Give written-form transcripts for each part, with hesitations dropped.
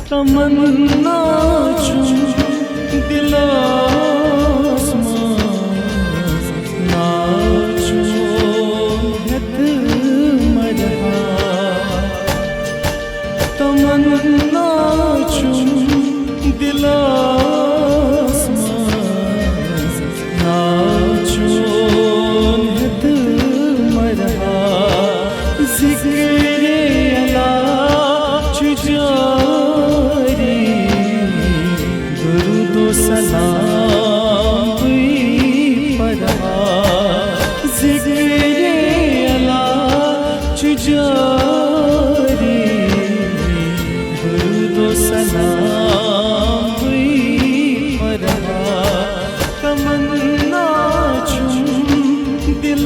तमन्ना चुन दिल आसमां नाचो हद मरहा तमन्ना चुन दिल आसमां नाचो हद मरहा जिक्र अला जारी दुरूद सलाम पढ़ा जिक्र अला जारी दुरूद सलाम पढ़ा तमन्ना चुन दिल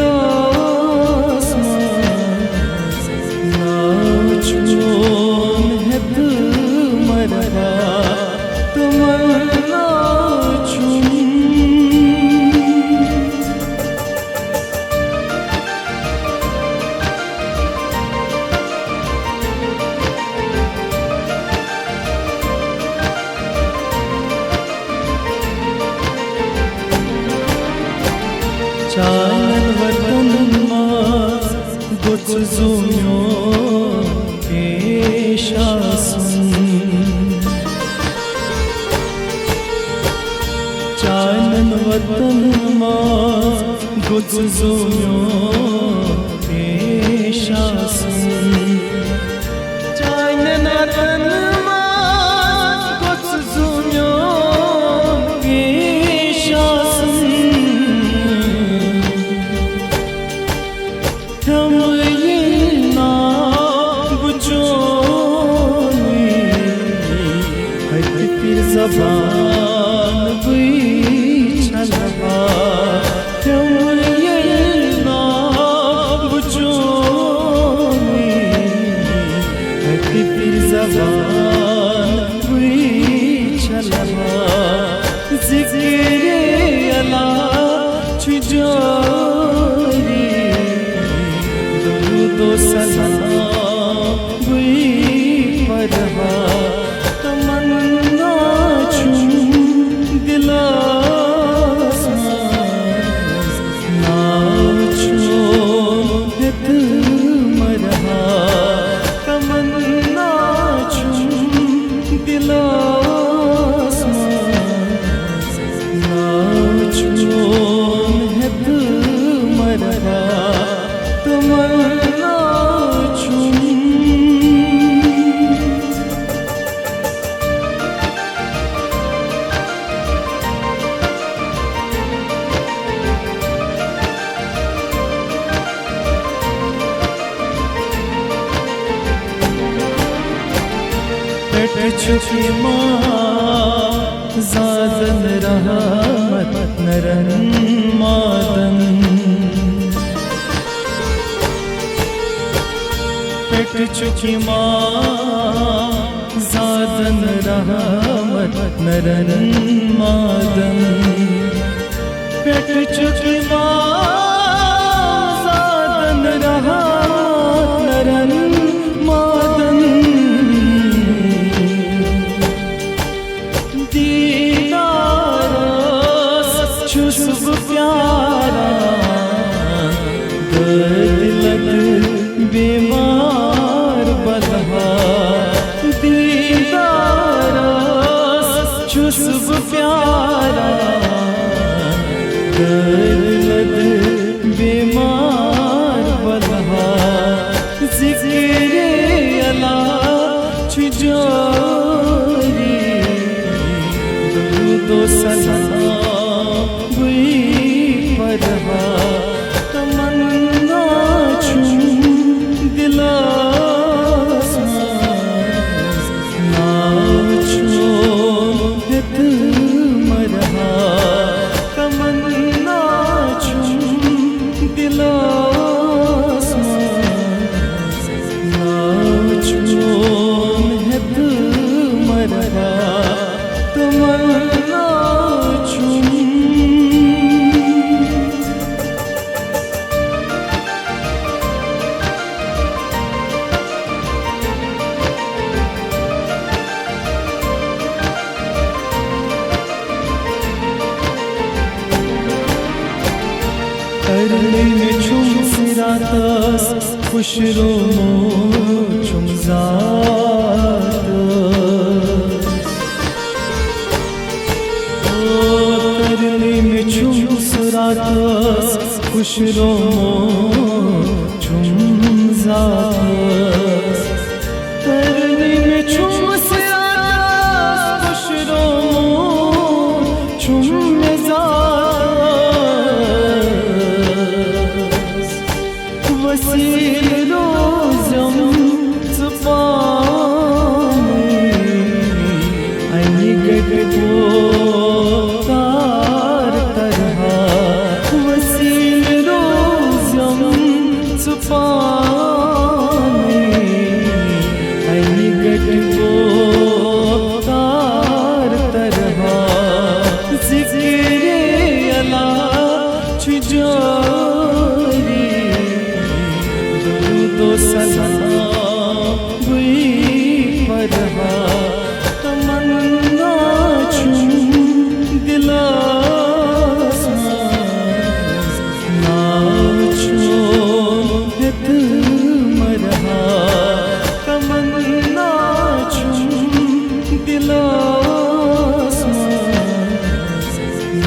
चालन वतन मां गुज़ुमियो चालन वतन मां गुज़ुमियो चालन वतन मां गुज़ुमियो ज़बान भी छलवा ज़बान भी छलवा जिक्र अला जारी दुरूद सलाम भी पढ़ा तमन्ना चुन दिल आसमां नाचो हद मरहा तमन्ना चुन दिल आसमां नाचो हद मरहा तमन्ना चुन चुकी माँ ज़ादन रहमत नरन मादन पेट चुकी माँ ज़ादन रहमत नरन मादन पेट चुकी माँ ज़ादन रहमत नरन मादन खुशब प्यारा दर्द लग बीमार बलहा दीदार खुशब प्यारा दर्द लग बीमार बलहा जिक्र अला जारी दुरूद सलाम पढ़ा तमन्ना रातस खुश रोमो चुमजात तरले में चुमस रातस खुश रोमो चुमजात तरले में चुमस रातस खुश रोमो चुमजात वसील रोज़म ज़ुबानी आई गगबो तार तरहा वसील रोज़म ज़ुबानी आई गगबो तार तरहा ज़िक्र अला छुजारी तो सलाम हुई परहा तमन्ना चुम दिलास नाचो हित मरहा तमन्ना चुम दिलास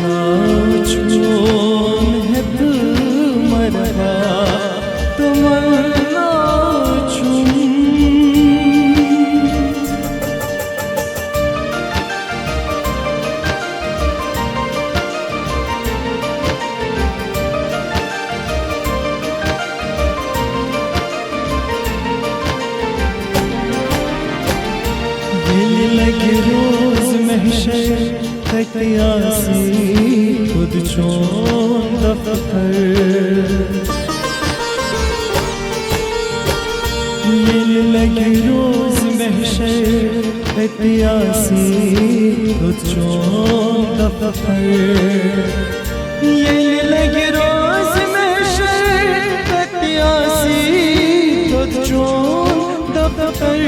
नाचो हित मरहा तमन्ना दिल लगे रोज महशर तकियासी खुद चों दफ्तर दिल लगे रोज महशर तकियासी खुद चों दफ्तर दिल लगे रोज महशर तकियासी खुद चों दफ्तर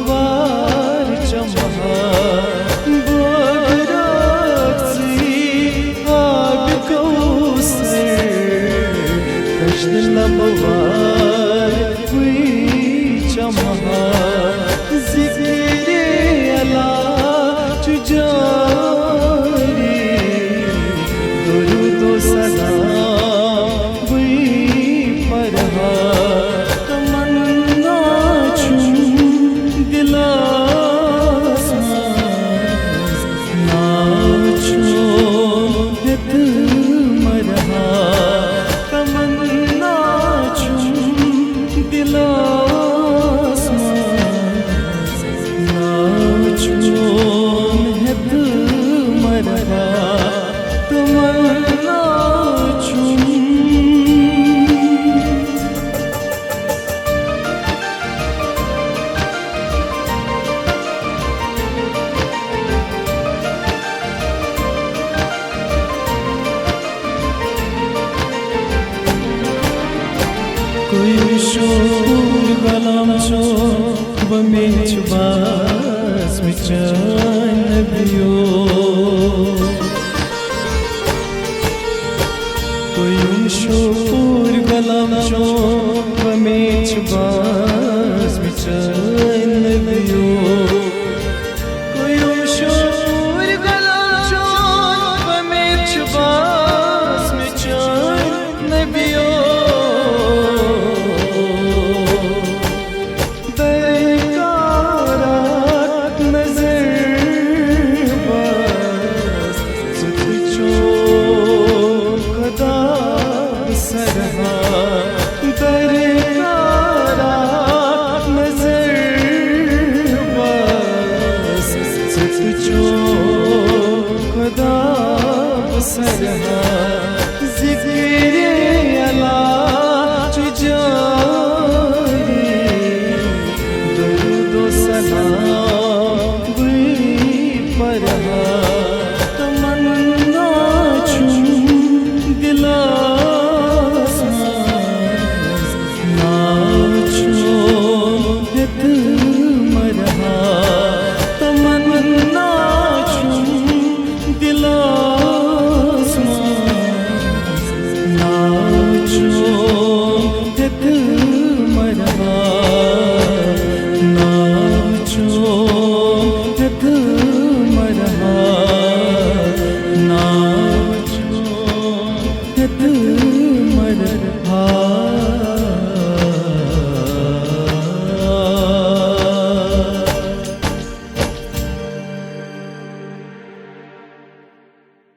वार चमहा बोराक्सी आग कौसे कश्न लबवार हुई चमहा ज़िक्र अला चुजारी दुरूद व सलाम हुई परहा कोई शोर गलाम चो बमेच बास मिचन बियो कोई शोर गलाम चो बमेच बास मिचन